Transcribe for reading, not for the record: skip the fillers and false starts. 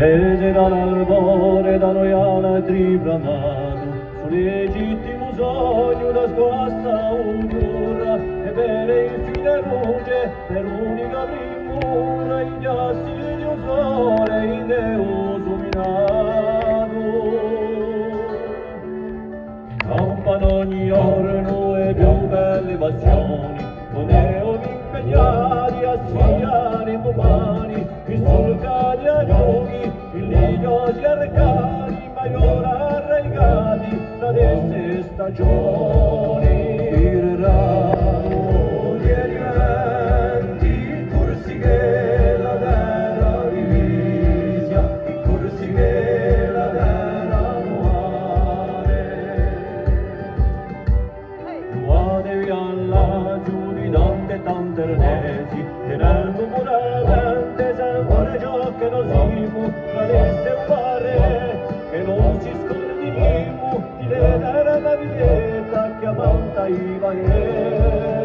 Invece dall'albore da noi altri bramato, sul legittimo sogno da squassa un'ora, e per infine luce, per unica primura, gli assi di un sole in Deo minato. Campano ogni giorno e più belle passioni, con eoni impegnati a sigliare umani, i solcati a giochi, i ligiosi arcati, maiora arraigati da deste stagioni. Tirano gli elementi, i corsi che la terra divisa, i corsi che la terra nuove. Nuotevi alla giù di tante ernesi, tenendo puramente sempre ciò che non siamo, valesse un pare, che non si scordiniamo di vedere la villetta chiamata i vaieri.